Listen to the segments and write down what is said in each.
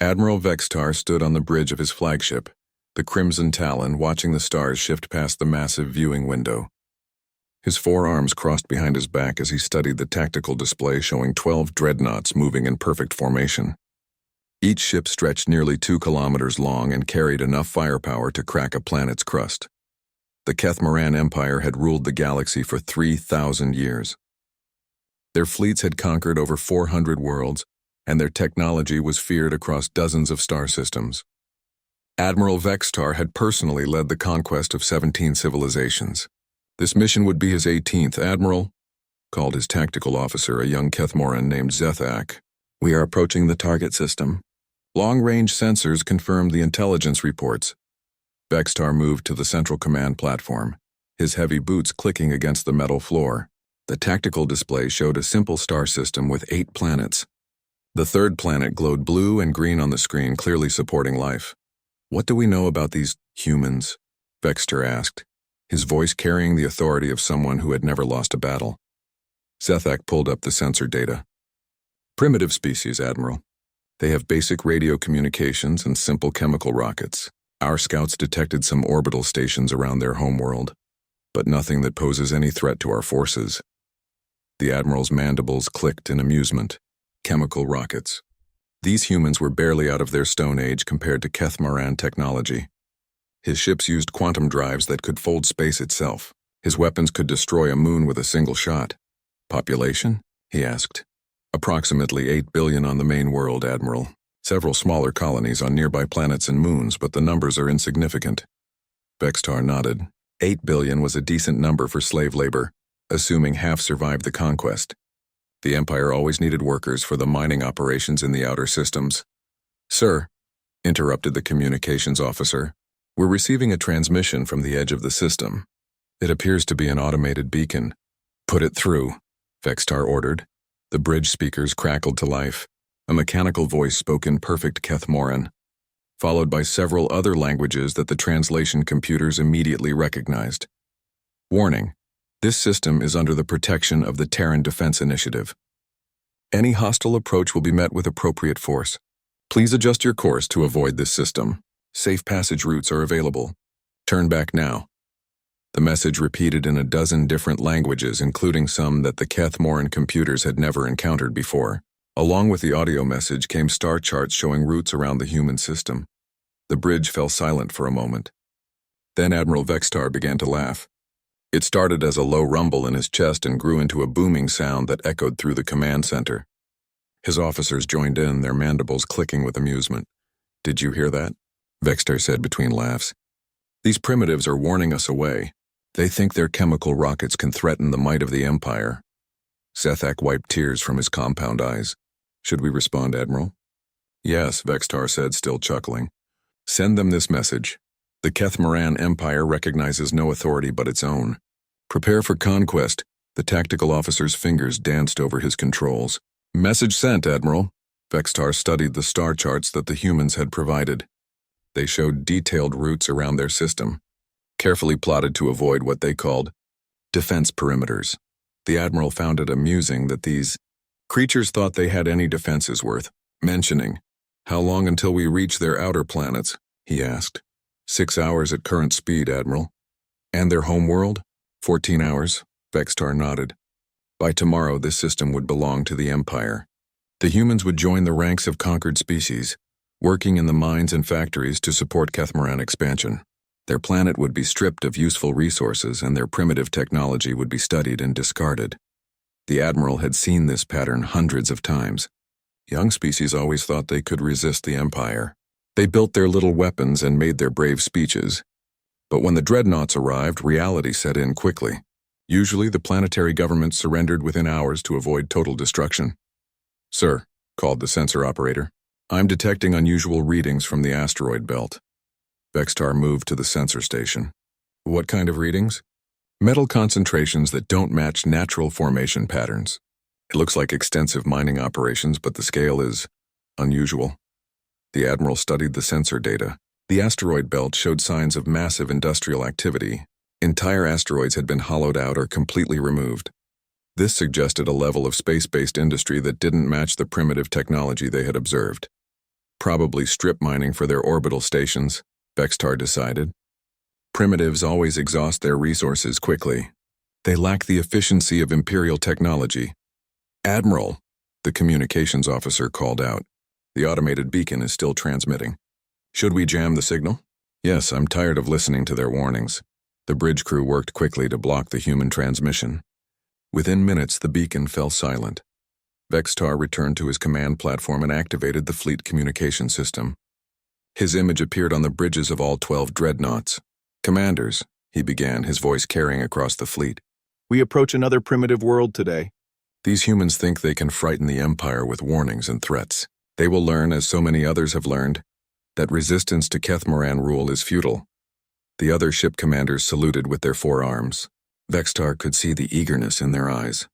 Admiral Vexar stood on the bridge of his flagship, the Crimson Talon, watching the stars shift past the massive viewing window. His forearms crossed behind his back as he studied the tactical display showing 12 dreadnoughts moving in perfect formation. Each ship stretched nearly 2 kilometers long and carried enough firepower to crack a planet's crust. The Kethmaran Empire had ruled the galaxy for 3,000 years. Their fleets had conquered over 400 worlds, and their technology was feared across dozens of star systems. Admiral Vexar had personally led the conquest of 17 civilizations. This mission would be his 18th. Admiral, called his tactical officer, a young Kethmoran named Zethak. We are approaching the target system. Long-range sensors confirmed the intelligence reports. Vexar moved to the central command platform, his heavy boots clicking against the metal floor. The tactical display showed a simple star system with 8 planets. The third planet glowed blue and green on the screen, clearly supporting life. What do we know about these humans? Vexar asked, his voice carrying the authority of someone who had never lost a battle. Zethak pulled up the sensor data. Primitive species, Admiral. They have basic radio communications and simple chemical rockets. Our scouts detected some orbital stations around their homeworld, but nothing that poses any threat to our forces. The Admiral's mandibles clicked in amusement. Chemical rockets. These humans were barely out of their Stone Age compared to Kethmaran technology. His ships used quantum drives that could fold space itself. His weapons could destroy a moon with a single shot. Population? He asked. Approximately 8 billion on the main world, Admiral. Several smaller colonies on nearby planets and moons, but the numbers are insignificant. Vexar nodded. 8 billion was a decent number for slave labor, assuming half survived the conquest. The Empire always needed workers for the mining operations in the outer systems. Sir, interrupted the communications officer, we're receiving a transmission from the edge of the system. It appears to be an automated beacon. Put it through, Vexar ordered. The bridge speakers crackled to life. A mechanical voice spoke in perfect Kethmoran, followed by several other languages that the translation computers immediately recognized. Warning. This system is under the protection of the Terran Defense Initiative. Any hostile approach will be met with appropriate force. Please adjust your course to avoid this system. Safe passage routes are available. Turn back now. The message repeated in a dozen different languages, including some that the Kethmoran computers had never encountered before. Along with the audio message came star charts showing routes around the human system. The bridge fell silent for a moment. Then Admiral Vexar began to laugh. It started as a low rumble in his chest and grew into a booming sound that echoed through the command center. His officers joined in, their mandibles clicking with amusement. Did you hear that? Vexar said between laughs. These primitives are warning us away. They think their chemical rockets can threaten the might of the Empire. Zethak wiped tears from his compound eyes. Should we respond, Admiral? Yes, Vexar said, still chuckling. Send them this message. The Kethmaran Empire recognizes no authority but its own. Prepare for conquest. The tactical officer's fingers danced over his controls. Message sent, Admiral. Vexar studied the star charts that the humans had provided. They showed detailed routes around their system, carefully plotted to avoid what they called defense perimeters. The Admiral found it amusing that these creatures thought they had any defenses worth mentioning. How long until we reach their outer planets? He asked. 6 hours at current speed, Admiral. And their homeworld? 14 hours, Vexar nodded. By tomorrow, this system would belong to the Empire. The humans would join the ranks of conquered species, working in the mines and factories to support Kethmaran expansion. Their planet would be stripped of useful resources and their primitive technology would be studied and discarded. The Admiral had seen this pattern hundreds of times. Young species always thought they could resist the Empire. They built their little weapons and made their brave speeches. But when the dreadnoughts arrived, reality set in quickly. Usually, the planetary government surrendered within hours to avoid total destruction. Sir, called the sensor operator, I'm detecting unusual readings from the asteroid belt. Vexar moved to the sensor station. What kind of readings? Metal concentrations that don't match natural formation patterns. It looks like extensive mining operations, but the scale is unusual. The Admiral studied the sensor data. The asteroid belt showed signs of massive industrial activity. Entire asteroids had been hollowed out or completely removed. This suggested a level of space-based industry that didn't match the primitive technology they had observed. Probably strip mining for their orbital stations, Vexar decided. Primitives always exhaust their resources quickly. They lack the efficiency of Imperial technology. Admiral, the communications officer called out. The automated beacon is still transmitting. Should we jam the signal? Yes, I'm tired of listening to their warnings. The bridge crew worked quickly to block the human transmission. Within minutes, the beacon fell silent. Vexar returned to his command platform and activated the fleet communication system. His image appeared on the bridges of all 12 dreadnoughts. Commanders, he began, his voice carrying across the fleet. We approach another primitive world today. These humans think they can frighten the Empire with warnings and threats. They will learn, as so many others have learned, that resistance to Kethmoran rule is futile. The other ship commanders saluted with their forearms. Vexar could see the eagerness in their eyes.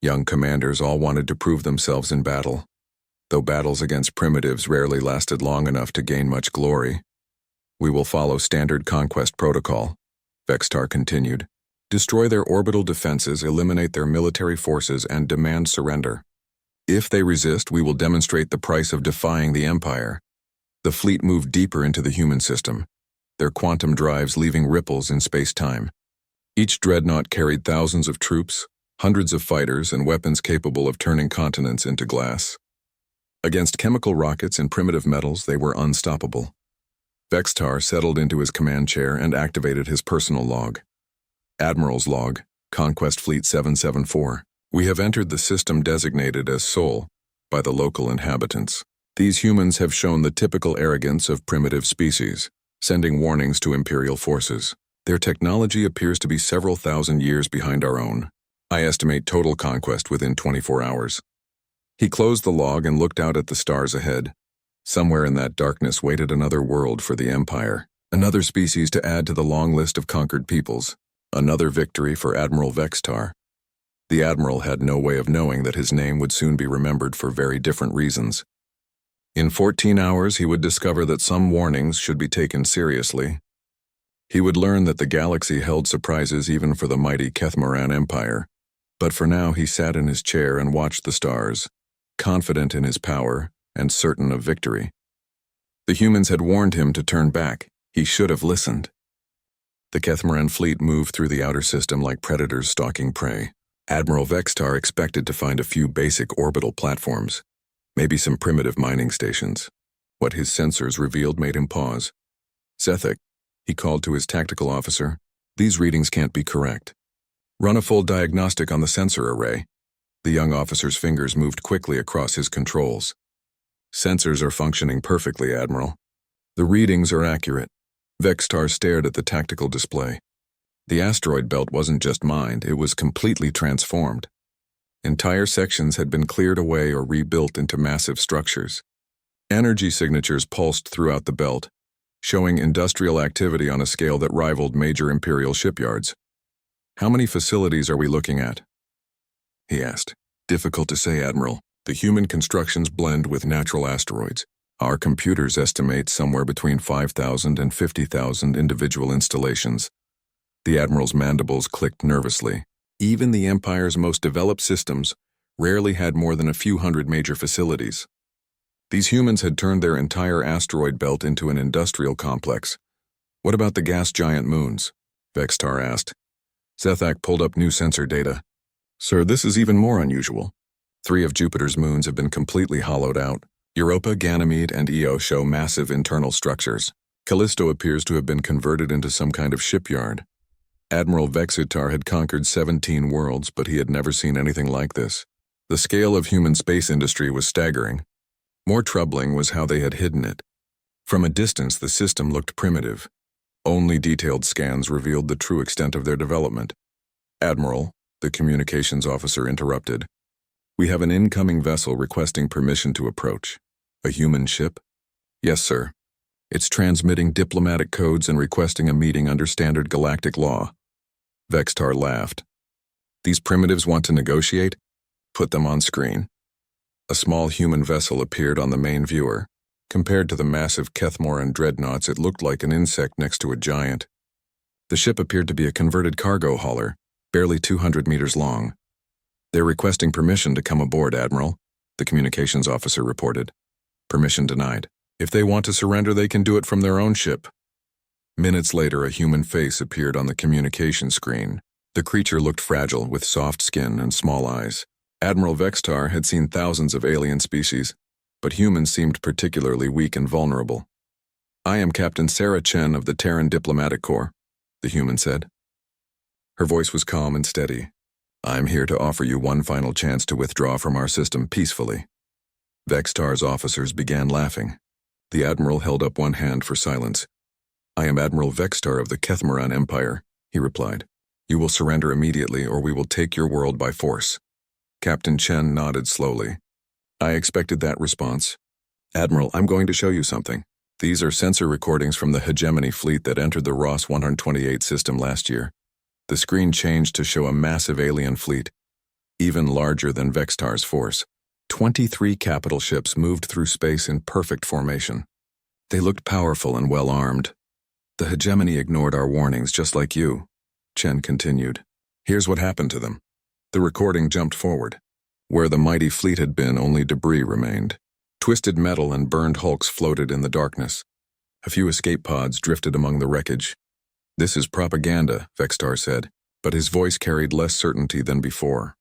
Young commanders all wanted to prove themselves in battle, though battles against primitives rarely lasted long enough to gain much glory. We will follow standard conquest protocol, Vexar continued. Destroy their orbital defenses, eliminate their military forces, and demand surrender. If they resist, we will demonstrate the price of defying the Empire. The fleet moved deeper into the human system, their quantum drives leaving ripples in space-time. Each dreadnought carried thousands of troops, hundreds of fighters, and weapons capable of turning continents into glass. Against chemical rockets and primitive metals, they were unstoppable. Vexar settled into his command chair and activated his personal log. Admiral's log, Conquest Fleet 774. We have entered the system designated as Sol by the local inhabitants. These humans have shown the typical arrogance of primitive species, sending warnings to Imperial forces. Their technology appears to be several thousand years behind our own. I estimate total conquest within 24 hours. He closed the log and looked out at the stars ahead. Somewhere in that darkness waited another world for the Empire, another species to add to the long list of conquered peoples, another victory for Admiral Vexar. The Admiral had no way of knowing that his name would soon be remembered for very different reasons. In 14 hours, he would discover that some warnings should be taken seriously. He would learn that the galaxy held surprises even for the mighty Kethmoran Empire. But for now, he sat in his chair and watched the stars, confident in his power and certain of victory. The humans had warned him to turn back. He should have listened. The Kethmoran fleet moved through the outer system like predators stalking prey. Admiral Vexar expected to find a few basic orbital platforms, maybe some primitive mining stations. What his sensors revealed made him pause. Zethek, he called to his tactical officer, these readings can't be correct. Run a full diagnostic on the sensor array. The young officer's fingers moved quickly across his controls. Sensors are functioning perfectly, Admiral. The readings are accurate. Vexar stared at the tactical display. The asteroid belt wasn't just mined, it was completely transformed. Entire sections had been cleared away or rebuilt into massive structures. Energy signatures pulsed throughout the belt, showing industrial activity on a scale that rivaled major Imperial shipyards. How many facilities are we looking at? He asked. Difficult to say, Admiral. The human constructions blend with natural asteroids. Our computers estimate somewhere between 5,000 and 50,000 individual installations. The Admiral's mandibles clicked nervously. Even the Empire's most developed systems rarely had more than a few hundred major facilities. These humans had turned their entire asteroid belt into an industrial complex. What about the gas giant moons? Vexar asked. Zethak pulled up new sensor data. Sir, this is even more unusual. 3 of Jupiter's moons have been completely hollowed out. Europa, Ganymede, and Io show massive internal structures. Callisto appears to have been converted into some kind of shipyard. Admiral Vexar had conquered 17 worlds, but he had never seen anything like this. The scale of human space industry was staggering. More troubling was how they had hidden it. From a distance, the system looked primitive. Only detailed scans revealed the true extent of their development. Admiral, the communications officer interrupted. We have an incoming vessel requesting permission to approach. A human ship? Yes, sir. It's transmitting diplomatic codes and requesting a meeting under standard galactic law. Vexar laughed. These primitives want to negotiate? Put them on screen. A small human vessel appeared on the main viewer. Compared to the massive Kethmoran dreadnoughts, it looked like an insect next to a giant. The ship appeared to be a converted cargo hauler, barely 200 meters long. They're requesting permission to come aboard, Admiral, the communications officer reported. Permission denied. If they want to surrender, they can do it from their own ship. Minutes later, a human face appeared on the communication screen. The creature looked fragile, with soft skin and small eyes. Admiral Vexar had seen thousands of alien species, but humans seemed particularly weak and vulnerable. "I am Captain Sarah Chen of the Terran Diplomatic Corps," the human said. Her voice was calm and steady. "I'm here to offer you one final chance to withdraw from our system peacefully." Vexar's officers began laughing. The admiral held up one hand for silence. "I am Admiral Vexar of the Kethmaran Empire," he replied. "You will surrender immediately, or we will take your world by force." Captain Chen nodded slowly. "I expected that response. Admiral, I'm going to show you something. These are sensor recordings from the hegemony fleet that entered the Ross 128 system last year." The screen changed to show a massive alien fleet, even larger than Vexar's force. 23 capital ships moved through space in perfect formation. They looked powerful and well-armed. "The hegemony ignored our warnings just like you," Chen continued. "Here's what happened to them." The recording jumped forward. Where the mighty fleet had been, only debris remained. Twisted metal and burned hulks floated in the darkness. A few escape pods drifted among the wreckage. "This is propaganda," Vexar said, but his voice carried less certainty than before.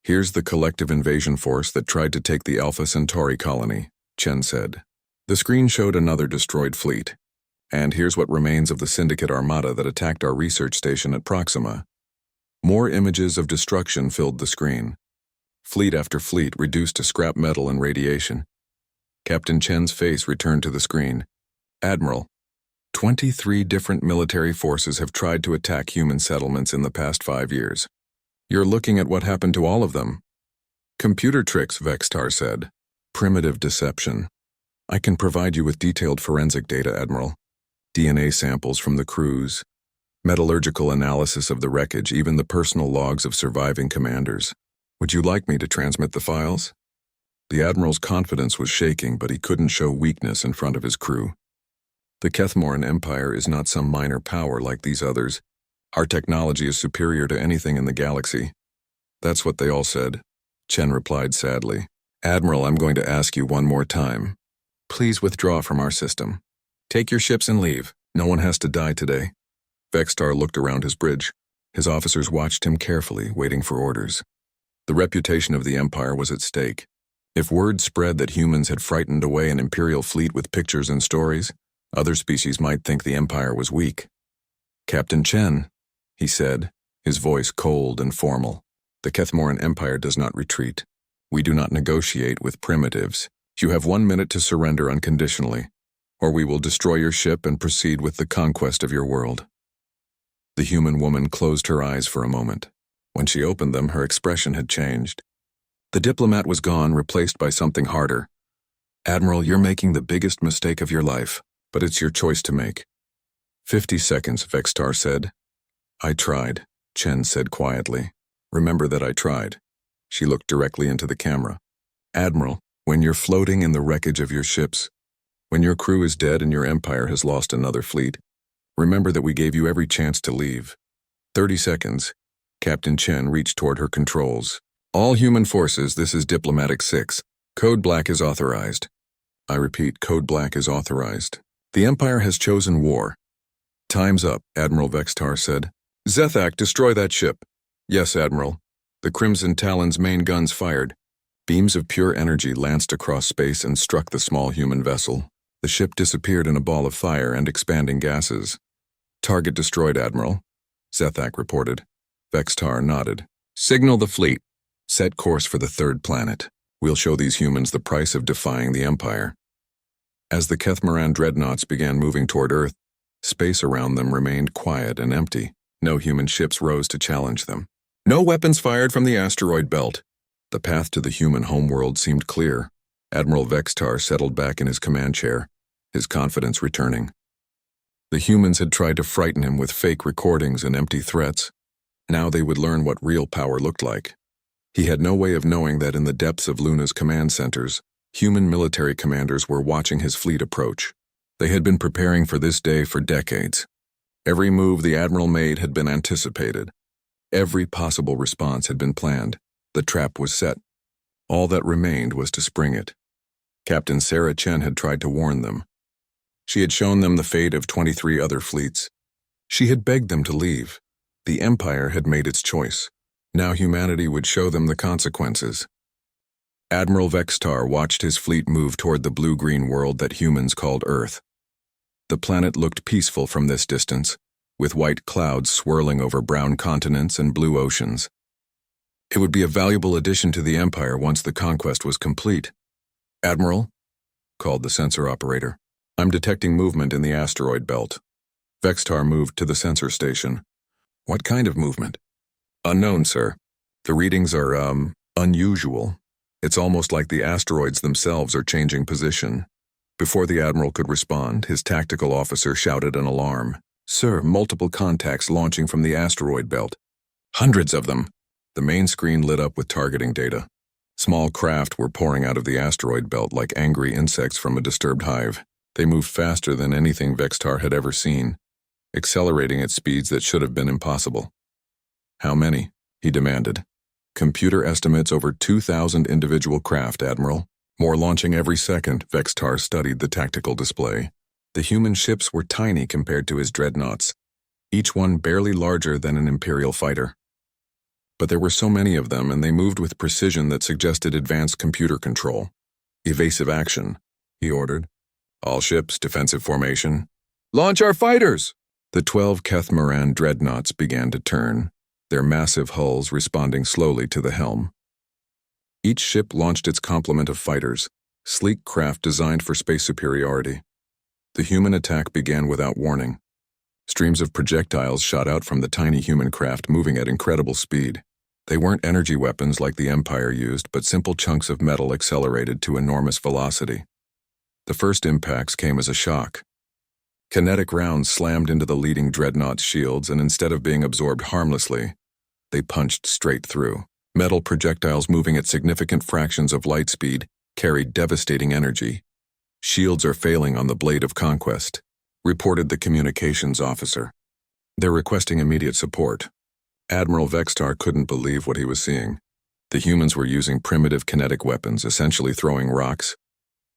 "Here's the collective invasion force that tried to take the Alpha Centauri colony," Chen said. The screen showed another destroyed fleet. "And here's what remains of the Syndicate Armada that attacked our research station at Proxima." More images of destruction filled the screen. Fleet after fleet reduced to scrap metal and radiation. Captain Chen's face returned to the screen. "Admiral, 23 different military forces have tried to attack human settlements in the past 5 years. You're looking at what happened to all of them." "Computer tricks," Vexar said. "Primitive deception. I can provide you with detailed forensic data, Admiral. DNA samples from the crews, metallurgical analysis of the wreckage, even the personal logs of surviving commanders. Would you like me to transmit the files?" The Admiral's confidence was shaking, but he couldn't show weakness in front of his crew. "The Kethmaran Empire is not some minor power like these others. Our technology is superior to anything in the galaxy." "That's what they all said," Chen replied sadly. "Admiral, I'm going to ask you one more time. Please withdraw from our system. Take your ships and leave. No one has to die today." Vexar looked around his bridge. His officers watched him carefully, waiting for orders. The reputation of the Empire was at stake. If word spread that humans had frightened away an Imperial fleet with pictures and stories, other species might think the Empire was weak. "Captain Chen," he said, his voice cold and formal, "the Kethmaran Empire does not retreat. We do not negotiate with primitives. You have 1 minute to surrender unconditionally, or we will destroy your ship and proceed with the conquest of your world." The human woman closed her eyes for a moment. When she opened them, her expression had changed. The diplomat was gone, replaced by something harder. "Admiral, you're making the biggest mistake of your life, but it's your choice to make." 50 seconds, Vexar said. "I tried," Chen said quietly. "Remember that I tried." She looked directly into the camera. "Admiral, when you're floating in the wreckage of your ships, when your crew is dead and your empire has lost another fleet, remember that we gave you every chance to leave." 30 seconds. Captain Chen reached toward her controls. "All human forces, this is Diplomatic 6. Code Black is authorized." I repeat, Code Black is authorized. "The Empire has chosen war." "Time's up," Admiral Vexar said. "Zethak, destroy that ship." "Yes, Admiral." The Crimson Talon's main guns fired. Beams of pure energy lanced across space and struck the small human vessel. The ship disappeared in a ball of fire and expanding gases. "Target destroyed, Admiral," Zethak reported. Vexar nodded. "Signal the fleet. Set course for the third planet. We'll show these humans the price of defying the Empire." As the Kethmaran dreadnoughts began moving toward Earth, space around them remained quiet and empty. No human ships rose to challenge them. No weapons fired from the asteroid belt. The path to the human homeworld seemed clear. Admiral Vexar settled back in his command chair, his confidence returning. The humans had tried to frighten him with fake recordings and empty threats. Now they would learn what real power looked like. He had no way of knowing that in the depths of Luna's command centers, human military commanders were watching his fleet approach. They had been preparing for this day for decades. Every move the Admiral made had been anticipated. Every possible response had been planned. The trap was set. All that remained was to spring it. Captain Sarah Chen had tried to warn them. She had shown them the fate of 23 other fleets. She had begged them to leave. The Empire had made its choice. Now humanity would show them the consequences. Admiral Vexar watched his fleet move toward the blue-green world that humans called Earth. The planet looked peaceful from this distance, with white clouds swirling over brown continents and blue oceans. It would be a valuable addition to the Empire once the conquest was complete. "Admiral," called the sensor operator, "I'm detecting movement in the asteroid belt." Vexar moved to the sensor station. "What kind of movement?" "Unknown, sir. The readings are, unusual. It's almost like the asteroids themselves are changing position." Before the Admiral could respond, his tactical officer shouted an alarm. "Sir, multiple contacts launching from the asteroid belt. Hundreds of them." The main screen lit up with targeting data. Small craft were pouring out of the asteroid belt like angry insects from a disturbed hive. They moved faster than anything Vexar had ever seen, accelerating at speeds that should have been impossible. "How many?" he demanded. "Computer estimates over 2,000 individual craft, Admiral. More launching every second." Vexar studied the tactical display. The human ships were tiny compared to his dreadnoughts, each one barely larger than an Imperial fighter. But there were so many of them, and they moved with precision that suggested advanced computer control. "Evasive action," he ordered. "All ships, defensive formation. Launch our fighters!" The 12 Kethmaran dreadnoughts began to turn, their massive hulls responding slowly to the helm. Each ship launched its complement of fighters, sleek craft designed for space superiority. The human attack began without warning. Streams of projectiles shot out from the tiny human craft moving at incredible speed. They weren't energy weapons like the Empire used, but simple chunks of metal accelerated to enormous velocity. The first impacts came as a shock. Kinetic rounds slammed into the leading dreadnought's shields, and instead of being absorbed harmlessly, they punched straight through. Metal projectiles moving at significant fractions of light speed carried devastating energy. "Shields are failing on the Blade of Conquest," reported the communications officer. "They're requesting immediate support." Admiral Vexar couldn't believe what he was seeing. The humans were using primitive kinetic weapons, essentially throwing rocks,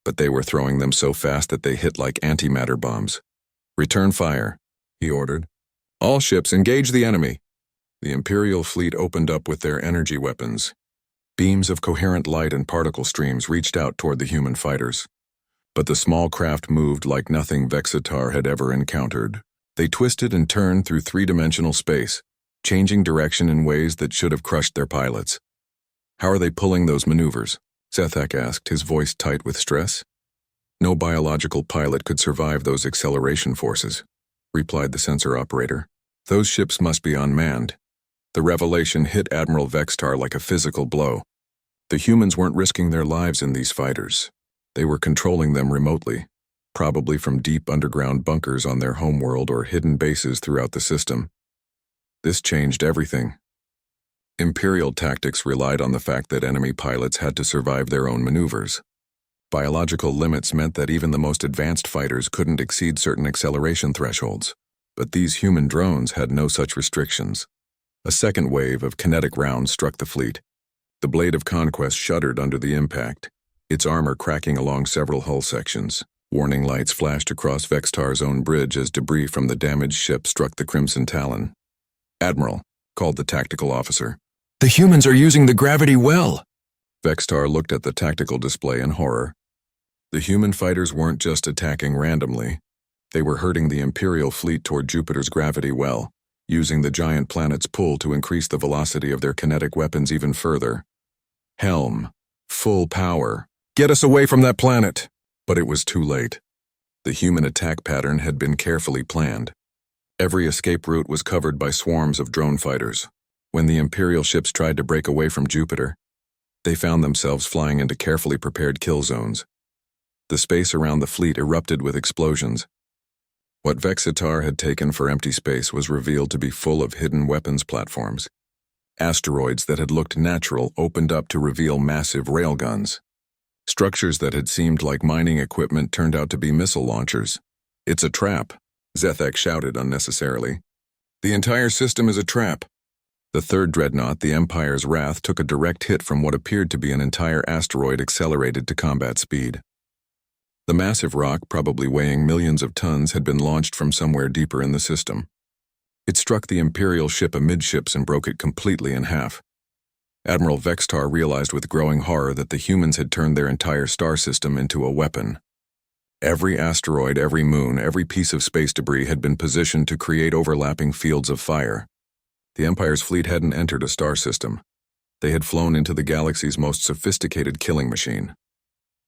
but they were throwing them so fast that they hit like antimatter bombs. "Return fire," he ordered. "All ships engage the enemy." The Imperial fleet opened up with their energy weapons. Beams of coherent light and particle streams reached out toward the human fighters. But the small craft moved like nothing Vexar had ever encountered. They twisted and turned through three-dimensional space, changing direction in ways that should have crushed their pilots. "How are they pulling those maneuvers?" Zethek asked, his voice tight with stress. "No biological pilot could survive those acceleration forces," replied the sensor operator. "Those ships must be unmanned." The revelation hit Admiral Vexar like a physical blow. The humans weren't risking their lives in these fighters. They were controlling them remotely, probably from deep underground bunkers on their homeworld or hidden bases throughout the system. This changed everything. Imperial tactics relied on the fact that enemy pilots had to survive their own maneuvers. Biological limits meant that even the most advanced fighters couldn't exceed certain acceleration thresholds. But these human drones had no such restrictions. A second wave of kinetic rounds struck the fleet. The Blade of Conquest shuddered under the impact, its armor cracking along several hull sections. Warning lights flashed across Vexar's own bridge as debris from the damaged ship struck the Crimson Talon. "Admiral," called the tactical officer. "The humans are using the gravity well." Vexar looked at the tactical display in horror. The human fighters weren't just attacking randomly. They were herding the Imperial fleet toward Jupiter's gravity well, using the giant planet's pull to increase the velocity of their kinetic weapons even further. Helm. Full power. "Get us away from that planet!" But it was too late. The human attack pattern had been carefully planned. Every escape route was covered by swarms of drone fighters. When the Imperial ships tried to break away from Jupiter, they found themselves flying into carefully prepared kill zones. The space around the fleet erupted with explosions. What Vexar had taken for empty space was revealed to be full of hidden weapons platforms. Asteroids that had looked natural opened up to reveal massive railguns. Structures that had seemed like mining equipment turned out to be missile launchers. "It's a trap," Zethek shouted unnecessarily. "The entire system is a trap." The third dreadnought, the Empire's Wrath, took a direct hit from what appeared to be an entire asteroid accelerated to combat speed. The massive rock, probably weighing millions of tons, had been launched from somewhere deeper in the system. It struck the Imperial ship amidships and broke it completely in half. Admiral Vexar realized with growing horror that the humans had turned their entire star system into a weapon. Every asteroid, every moon, every piece of space debris had been positioned to create overlapping fields of fire. The Empire's fleet hadn't entered a star system. They had flown into the galaxy's most sophisticated killing machine.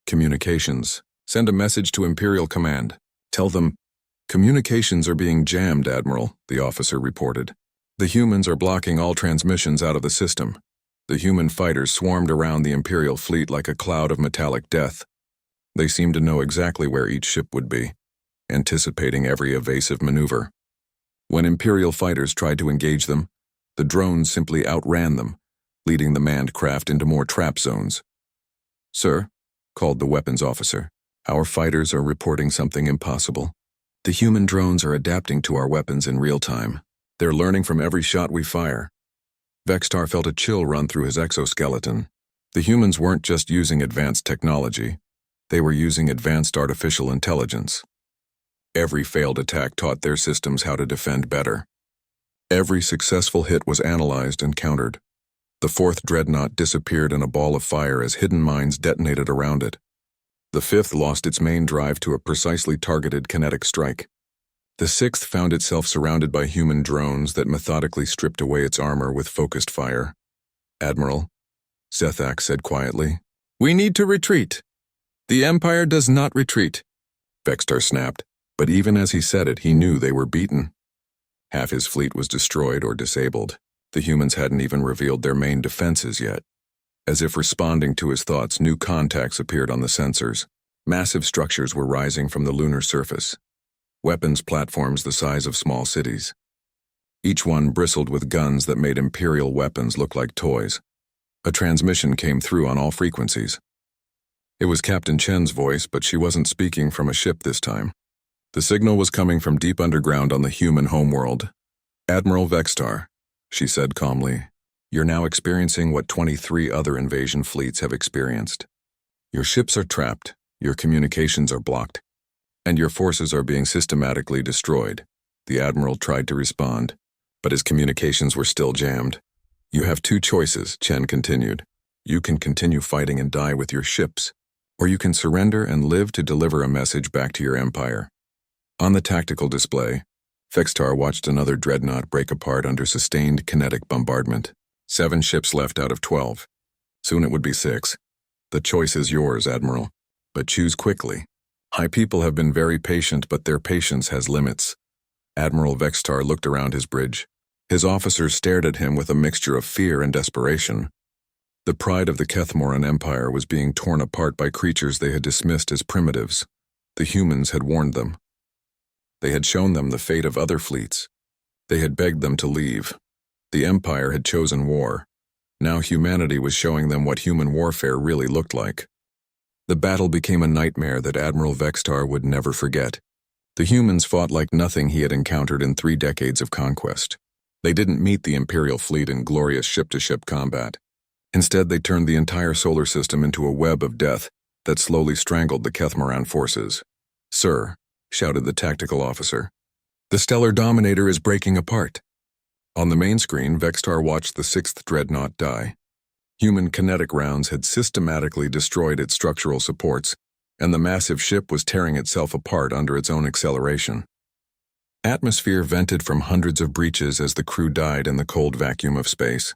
Communications. Send a message to Imperial Command. Tell them, "Communications are being jammed, Admiral," the officer reported. "The humans are blocking all transmissions out of the system." The human fighters swarmed around the Imperial fleet like a cloud of metallic death. They seemed to know exactly where each ship would be, anticipating every evasive maneuver. When Imperial fighters tried to engage them, the drones simply outran them, leading the manned craft into more trap zones. "Sir," called the weapons officer, "our fighters are reporting something impossible. The human drones are adapting to our weapons in real time. They're learning from every shot we fire." Vexar felt a chill run through his exoskeleton. The humans weren't just using advanced technology. They were using advanced artificial intelligence. Every failed attack taught their systems how to defend better. Every successful hit was analyzed and countered. The fourth dreadnought disappeared in a ball of fire as hidden mines detonated around it. The fifth lost its main drive to a precisely targeted kinetic strike. The sixth found itself surrounded by human drones that methodically stripped away its armor with focused fire. "Admiral," Zethak said quietly, "we need to retreat." "The Empire does not retreat," Vexar snapped, but even as he said it, he knew they were beaten. Half his fleet was destroyed or disabled. The humans hadn't even revealed their main defenses yet. As if responding to his thoughts, new contacts appeared on the sensors. Massive structures were rising from the lunar surface. Weapons platforms the size of small cities. Each one bristled with guns that made Imperial weapons look like toys. A transmission came through on all frequencies. It was Captain Chen's voice, but she wasn't speaking from a ship this time. The signal was coming from deep underground on the human homeworld. "Admiral Vexar," she said calmly, "you're now experiencing what 23 other invasion fleets have experienced. Your ships are trapped, your communications are blocked, and your forces are being systematically destroyed." The Admiral tried to respond, but his communications were still jammed. "You have two choices," Chen continued. "You can continue fighting and die with your ships, or you can surrender and live to deliver a message back to your empire." On the tactical display, Vexar watched another dreadnought break apart under sustained kinetic bombardment. 7 ships left out of 12. Soon it would be 6. "The choice is yours, Admiral, but choose quickly. High people have been very patient, but their patience has limits." Admiral Vexar looked around his bridge. His officers stared at him with a mixture of fear and desperation. The pride of the Kethmoran Empire was being torn apart by creatures they had dismissed as primitives. The humans had warned them. They had shown them the fate of other fleets. They had begged them to leave. The Empire had chosen war. Now humanity was showing them what human warfare really looked like. The battle became a nightmare that Admiral Vexar would never forget. The humans fought like nothing he had encountered in 3 decades of conquest. They didn't meet the Imperial fleet in glorious ship-to-ship combat. Instead, they turned the entire solar system into a web of death that slowly strangled the Kethmoran forces. "Sir," shouted the tactical officer, "the Stellar Dominator is breaking apart." On the main screen, Vexar watched the 6th dreadnought die. Human kinetic rounds had systematically destroyed its structural supports, and the massive ship was tearing itself apart under its own acceleration. Atmosphere vented from hundreds of breaches as the crew died in the cold vacuum of space.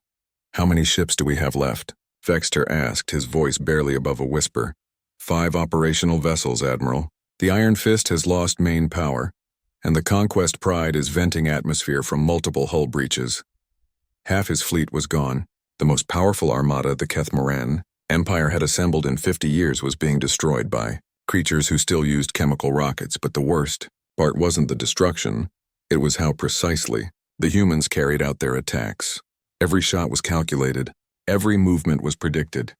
"How many ships do we have left?" Vexar asked, his voice barely above a whisper. 5 operational vessels, Admiral. The Iron Fist has lost main power, and the Conquest Pride is venting atmosphere from multiple hull breaches. Half his fleet was gone. The most powerful armada the Kethmoran Empire had assembled in 50 years was being destroyed by creatures who still used chemical rockets, but the worst part wasn't the destruction, it was how precisely the humans carried out their attacks. Every shot was calculated, every movement was predicted.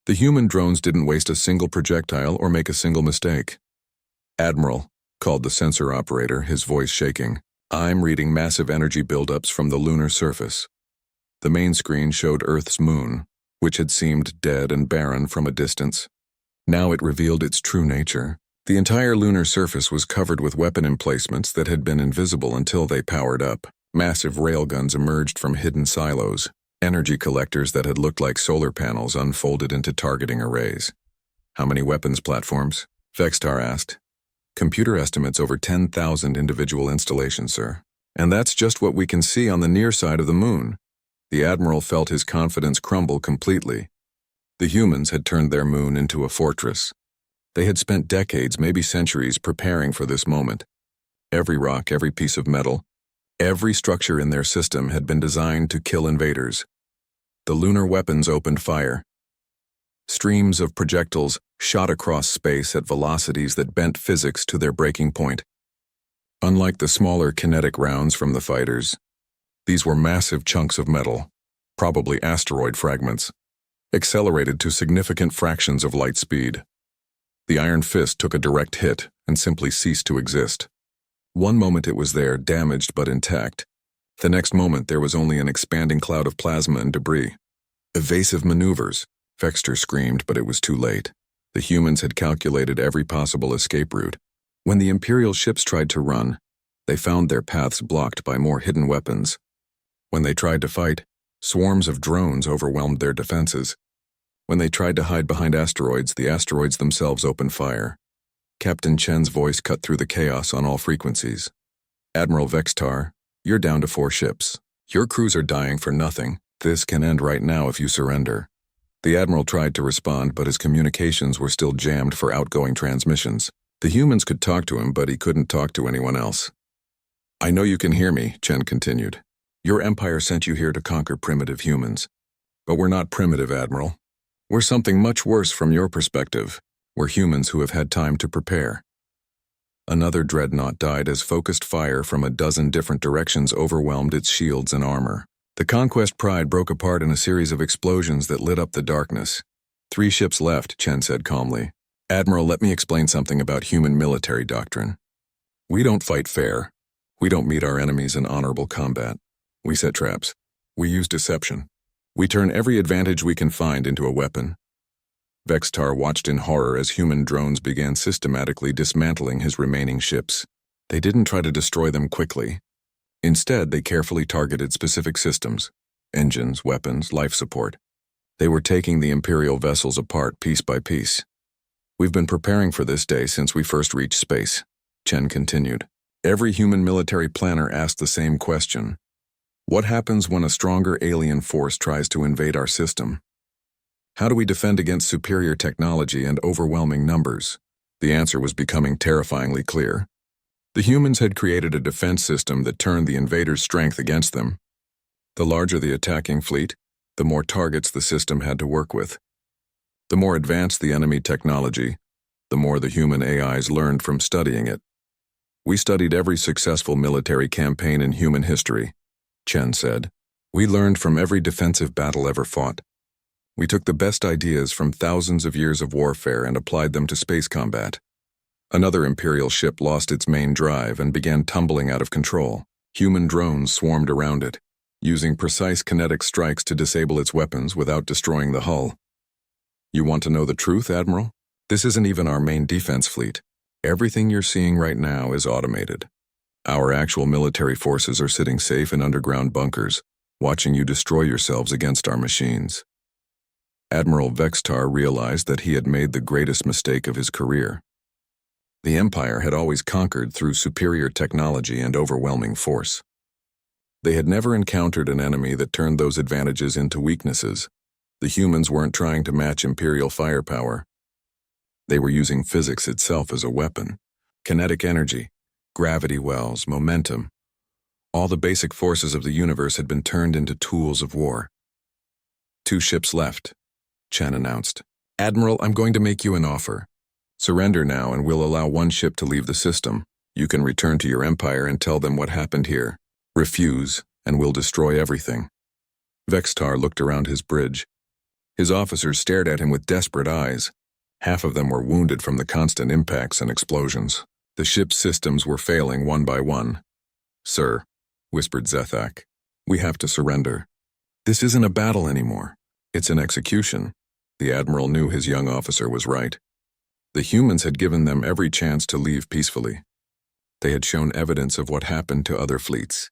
The human drones didn't waste a single projectile or make a single mistake. "Admiral," called the sensor operator, his voice shaking, "I'm reading massive energy buildups from the lunar surface." The main screen showed Earth's moon, which had seemed dead and barren from a distance. Now it revealed its true nature, The entire lunar surface was covered with weapon emplacements that had been invisible until they powered up. Massive railguns emerged from hidden silos. Energy collectors that had looked like solar panels unfolded into targeting arrays. How many weapons platforms? Vexar asked. Computer estimates over 10,000 individual installations, sir. And that's just what we can see on the near side of the moon. The Admiral felt his confidence crumble completely. The humans had turned their moon into a fortress. They had spent decades, maybe centuries, preparing for this moment. Every rock, every piece of metal, every structure in their system had been designed to kill invaders. The lunar weapons opened fire. Streams of projectiles shot across space at velocities that bent physics to their breaking point. Unlike the smaller kinetic rounds from the fighters, these were massive chunks of metal, probably asteroid fragments, accelerated to significant fractions of light speed. The Iron Fist took a direct hit and simply ceased to exist. One moment it was there, damaged but intact. The next moment there was only an expanding cloud of plasma and debris. Evasive maneuvers, Vexar screamed, but it was too late. The humans had calculated every possible escape route. When the Imperial ships tried to run, they found their paths blocked by more hidden weapons. When they tried to fight, swarms of drones overwhelmed their defenses. When they tried to hide behind asteroids, the asteroids themselves opened fire. Captain Chen's voice cut through the chaos on all frequencies. Admiral Vexar, you're down to 4 ships. Your crews are dying for nothing. This can end right now if you surrender. The Admiral tried to respond, but his communications were still jammed for outgoing transmissions. The humans could talk to him, but he couldn't talk to anyone else. I know you can hear me, Chen continued. Your empire sent you here to conquer primitive humans. But we're not primitive, Admiral. We're something much worse from your perspective. We're humans who have had time to prepare. Another dreadnought died as focused fire from a dozen different directions overwhelmed its shields and armor. The Conquest Pride broke apart in a series of explosions that lit up the darkness. 3 ships left, Chen said calmly. Admiral, let me explain something about human military doctrine. We don't fight fair. We don't meet our enemies in honorable combat. We set traps. We use deception. We turn every advantage we can find into a weapon. Vexar watched in horror as human drones began systematically dismantling his remaining ships. They didn't try to destroy them quickly. Instead, they carefully targeted specific systems, engines, weapons, life support. They were taking the Imperial vessels apart piece by piece. We've been preparing for this day since we first reached space, Chen continued. Every human military planner asked the same question. What happens when a stronger alien force tries to invade our system? How do we defend against superior technology and overwhelming numbers? The answer was becoming terrifyingly clear. The humans had created a defense system that turned the invaders' strength against them. The larger the attacking fleet, the more targets the system had to work with. The more advanced the enemy technology, the more the human AIs learned from studying it. We studied every successful military campaign in human history, Chen said. We learned from every defensive battle ever fought. We took the best ideas from thousands of years of warfare and applied them to space combat. Another Imperial ship lost its main drive and began tumbling out of control. Human drones swarmed around it, using precise kinetic strikes to disable its weapons without destroying the hull. You want to know the truth, Admiral? This isn't even our main defense fleet. Everything you're seeing right now is automated. Our actual military forces are sitting safe in underground bunkers, watching you destroy yourselves against our machines. Admiral Vexar realized that he had made the greatest mistake of his career. The Empire had always conquered through superior technology and overwhelming force. They had never encountered an enemy that turned those advantages into weaknesses. The humans weren't trying to match Imperial firepower. They were using physics itself as a weapon. Kinetic energy, gravity wells, momentum. All the basic forces of the universe had been turned into tools of war. 2 ships left, Chen announced. Admiral, I'm going to make you an offer. Surrender now and we'll allow 1 ship to leave the system. You can return to your empire and tell them what happened here. Refuse, and we'll destroy everything. Vexar looked around his bridge. His officers stared at him with desperate eyes. Half of them were wounded from the constant impacts and explosions. The ship's systems were failing one by one. Sir, whispered Zethak, we have to surrender. This isn't a battle anymore. It's an execution. The Admiral knew his young officer was right. The humans had given them every chance to leave peacefully. They had shown evidence of what happened to other fleets.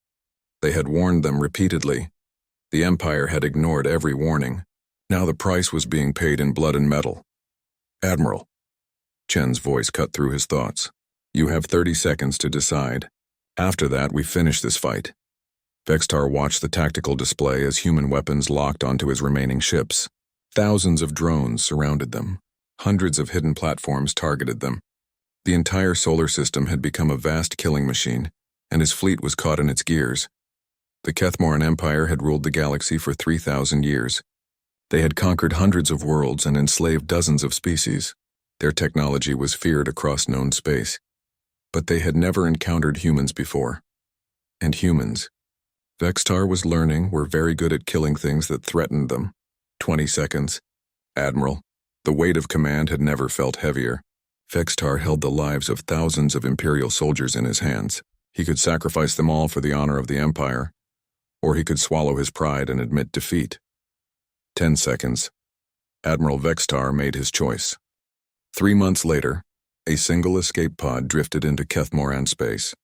They had warned them repeatedly. The Empire had ignored every warning. Now the price was being paid in blood and metal. Admiral. Chen's voice cut through his thoughts. You have 30 seconds to decide. After that, we finish this fight. Vexar watched the tactical display as human weapons locked onto his remaining ships. Thousands of drones surrounded them. Hundreds of hidden platforms targeted them. The entire solar system had become a vast killing machine, and his fleet was caught in its gears. The Kethmoran Empire had ruled the galaxy for 3,000 years. They had conquered hundreds of worlds and enslaved dozens of species. Their technology was feared across known space. But they had never encountered humans before. And humans, Vexar was learning, were very good at killing things that threatened them. 20 seconds. Admiral, the weight of command had never felt heavier. Vexar held the lives of thousands of Imperial soldiers in his hands. He could sacrifice them all for the honor of the Empire, or he could swallow his pride and admit defeat. 10 seconds. Admiral Vexar made his choice. 3 months later, a single escape pod drifted into Kethmoran space.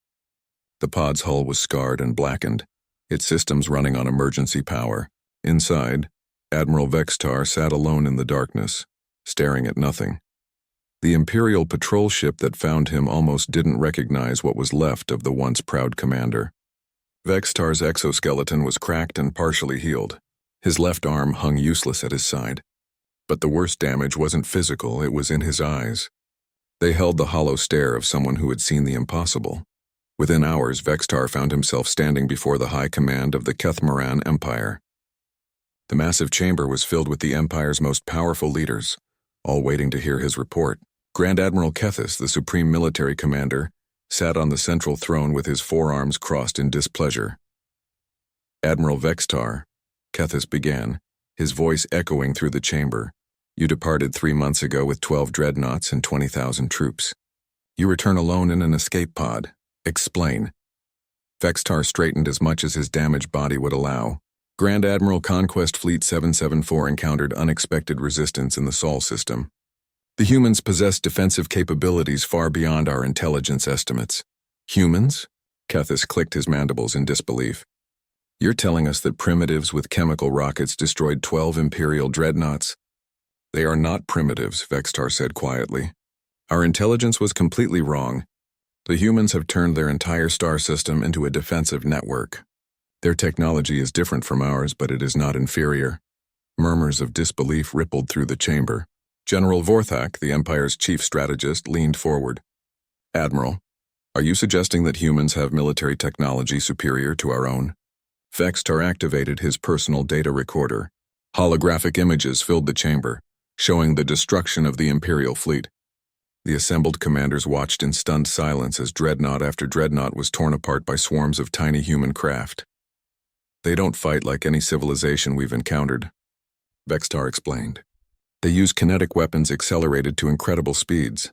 The pod's hull was scarred and blackened, its systems running on emergency power. Inside, Admiral Vexar sat alone in the darkness, staring at nothing. The Imperial patrol ship that found him almost didn't recognize what was left of the once proud commander. Vexar's exoskeleton was cracked and partially healed. His left arm hung useless at his side. But the worst damage wasn't physical, it was in his eyes. They held the hollow stare of someone who had seen the impossible. Within hours, Vexar found himself standing before the high command of the Kethmoran Empire. The massive chamber was filled with the Empire's most powerful leaders, all waiting to hear his report. Grand Admiral Kethis, the supreme military commander, sat on the central throne with his forearms crossed in displeasure. Admiral Vexar, Kethis began, his voice echoing through the chamber. You departed 3 months ago with 12 dreadnoughts and 20,000 troops. You return alone in an escape pod. Explain. Vexar straightened as much as his damaged body would allow. Grand Admiral Conquest Fleet 774 encountered unexpected resistance in the Sol system. The humans possessed defensive capabilities far beyond our intelligence estimates. Humans? Kethis clicked his mandibles in disbelief. You're telling us that primitives with chemical rockets destroyed 12 Imperial dreadnoughts? They are not primitives, Vexar said quietly. Our intelligence was completely wrong. The humans have turned their entire star system into a defensive network. Their technology is different from ours, but it is not inferior. Murmurs of disbelief rippled through the chamber. General Vorthak, the Empire's chief strategist, leaned forward. Admiral, are you suggesting that humans have military technology superior to our own? Vexar activated his personal data recorder. Holographic images filled the chamber, showing the destruction of the Imperial fleet. The assembled commanders watched in stunned silence as dreadnought after dreadnought was torn apart by swarms of tiny human craft. They don't fight like any civilization we've encountered, Vexar explained. They use kinetic weapons accelerated to incredible speeds.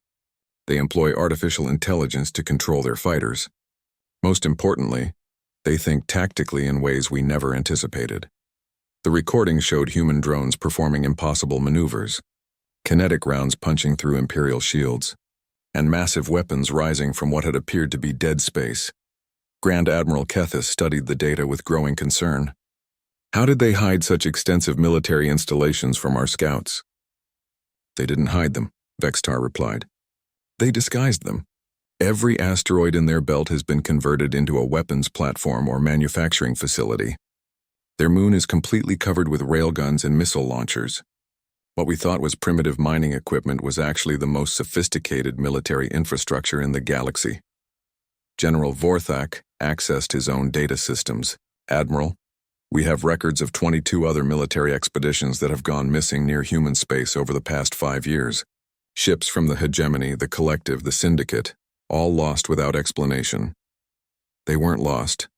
They employ artificial intelligence to control their fighters. Most importantly, they think tactically in ways we never anticipated. The recording showed human drones performing impossible maneuvers, kinetic rounds punching through Imperial shields, and massive weapons rising from what had appeared to be dead space. Grand Admiral Kethis studied the data with growing concern. How did they hide such extensive military installations from our scouts? They didn't hide them, Vexar replied. They disguised them. Every asteroid in their belt has been converted into a weapons platform or manufacturing facility. Their moon is completely covered with railguns and missile launchers. What we thought was primitive mining equipment was actually the most sophisticated military infrastructure in the galaxy. General Vorthak accessed his own data systems. Admiral, we have records of 22 other military expeditions that have gone missing near human space over the past 5 years. Ships from the hegemony, the collective, the syndicate, all lost without explanation. They weren't lost,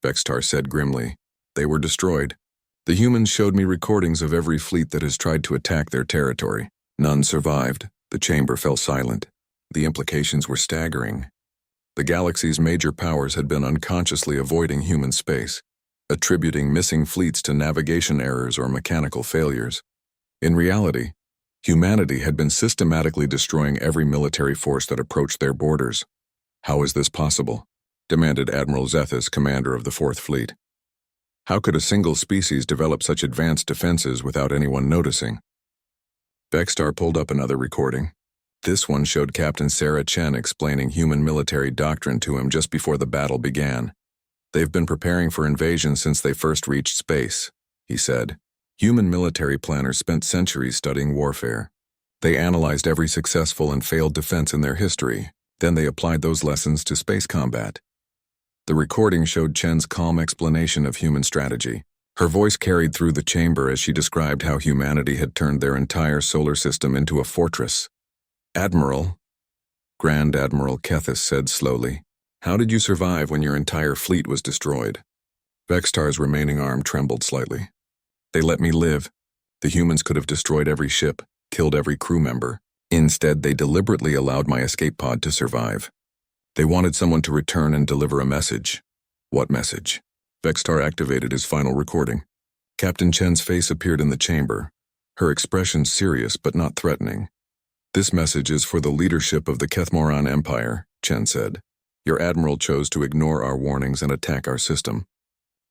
Vexar said grimly. They were destroyed. The humans showed me recordings of every fleet that has tried to attack their territory. None survived. The chamber fell silent. The implications were staggering. The galaxy's major powers had been unconsciously avoiding human space, attributing missing fleets to navigation errors or mechanical failures. In reality, Humanity had been systematically destroying every military force that approached their borders. How is this possible? Demanded Admiral Zethus, commander of the Fourth Fleet. How could a single species develop such advanced defenses without anyone noticing? Vexar pulled up another recording. This one showed Captain Sarah Chen explaining human military doctrine to him just before the battle began. They've been preparing for invasion since they first reached space, he said. Human military planners spent centuries studying warfare. They analyzed every successful and failed defense in their history. Then they applied those lessons to space combat. The recording showed Chen's calm explanation of human strategy. Her voice carried through the chamber as she described how humanity had turned their entire solar system into a fortress. Admiral, Grand Admiral Kethis said slowly, how did you survive when your entire fleet was destroyed? Vextar's remaining arm trembled slightly. They let me live. The humans could have destroyed every ship, killed every crew member. Instead, they deliberately allowed my escape pod to survive. They wanted someone to return and deliver a message. What message? Vextar activated his final recording. Captain Chen's face appeared in the chamber, her expression serious but not threatening. This message is for the leadership of the Kethmoran Empire, Chen said. Your admiral chose to ignore our warnings and attack our system.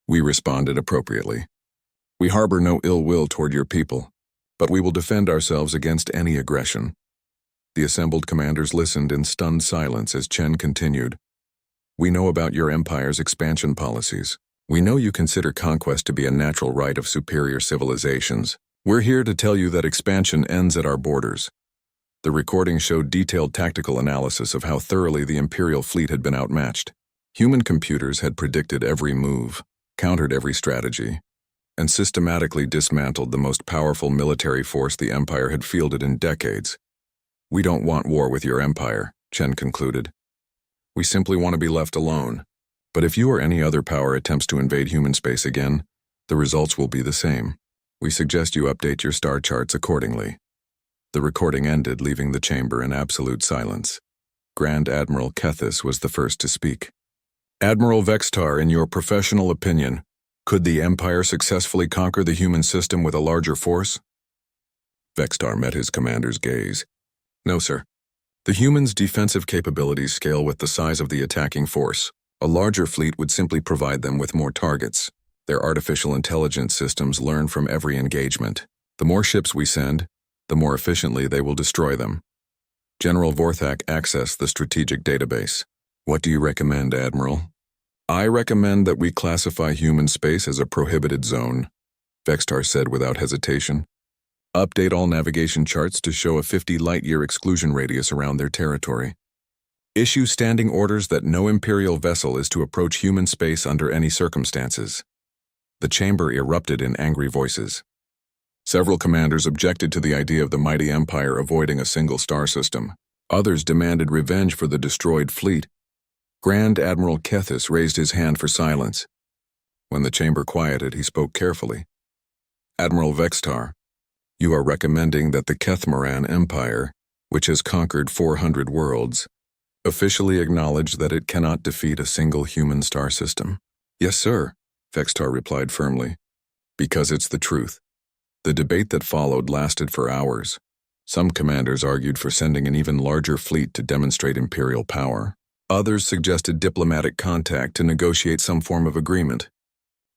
We responded appropriately. We harbor no ill will toward your people, but we will defend ourselves against any aggression. The assembled commanders listened in stunned silence as Chen continued. We know about your empire's expansion policies. We know you consider conquest to be a natural right of superior civilizations. We're here to tell you that expansion ends at our borders. The recording showed detailed tactical analysis of how thoroughly the Imperial fleet had been outmatched. Human computers had predicted every move, countered every strategy, and systematically dismantled the most powerful military force the Empire had fielded in decades. We don't want war with your empire, Chen concluded. We simply want to be left alone. But if you or any other power attempts to invade human space again, the results will be the same. We suggest you update your star charts accordingly. The recording ended, leaving the chamber in absolute silence. Grand Admiral Kethis was the first to speak. Admiral Vextar, in your professional opinion, could the Empire successfully conquer the human system with a larger force? Vextar met his commander's gaze. No, sir. The humans' defensive capabilities scale with the size of the attacking force. A larger fleet would simply provide them with more targets. Their artificial intelligence systems learn from every engagement. The more ships we send, the more efficiently they will destroy them. General Vorthak accessed the strategic database. What do you recommend, Admiral? I recommend that we classify human space as a prohibited zone, Vextar said without hesitation. Update all navigation charts to show a 50 light-year exclusion radius around their territory. Issue standing orders that no Imperial vessel is to approach human space under any circumstances. The chamber erupted in angry voices. Several commanders objected to the idea of the mighty Empire avoiding a single star system. Others demanded revenge for the destroyed fleet. Grand Admiral Kethis raised his hand for silence. When the chamber quieted, he spoke carefully. Admiral Vextar, you are recommending that the Kethmoran Empire, which has conquered 400 worlds, officially acknowledge that it cannot defeat a single human star system. Yes, sir, Vextar replied firmly. Because it's the truth. The debate that followed lasted for hours. Some commanders argued for sending an even larger fleet to demonstrate Imperial power. Others suggested diplomatic contact to negotiate some form of agreement.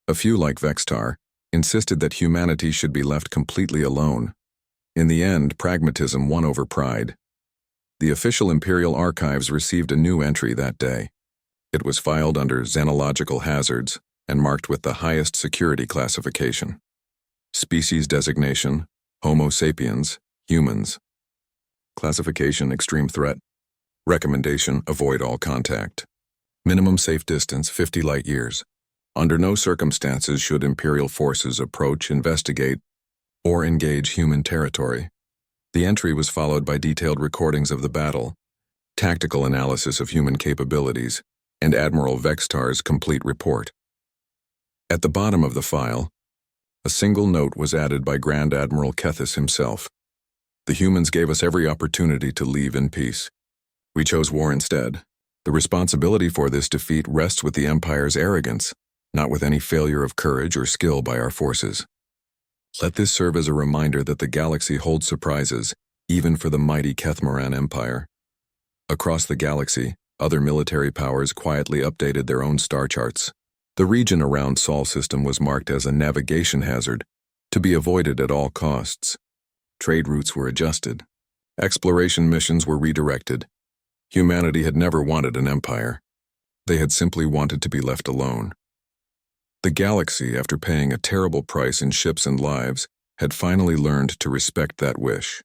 A few, like Vextar, insisted that humanity should be left completely alone. In the end, pragmatism won over pride. The official Imperial archives received a new entry that day. It was filed under xenological hazards and marked with the highest security classification. Species designation, Homo sapiens, humans. Classification, extreme threat. Recommendation, avoid all contact. Minimum safe distance, 50 light-years. Under no circumstances should Imperial forces approach, investigate, or engage human territory. The entry was followed by detailed recordings of the battle, tactical analysis of human capabilities, and Admiral Vextar's complete report. At the bottom of the file, a single note was added by Grand Admiral Kethis himself. The humans gave us every opportunity to leave in peace. We chose war instead. The responsibility for this defeat rests with the Empire's arrogance, not with any failure of courage or skill by our forces. Let this serve as a reminder that the galaxy holds surprises, even for the mighty Kethmaran Empire. Across the galaxy, other military powers quietly updated their own star charts. The region around Sol system was marked as a navigation hazard, to be avoided at all costs. Trade routes were adjusted. Exploration missions were redirected. Humanity had never wanted an empire. They had simply wanted to be left alone. The galaxy, after paying a terrible price in ships and lives, had finally learned to respect that wish.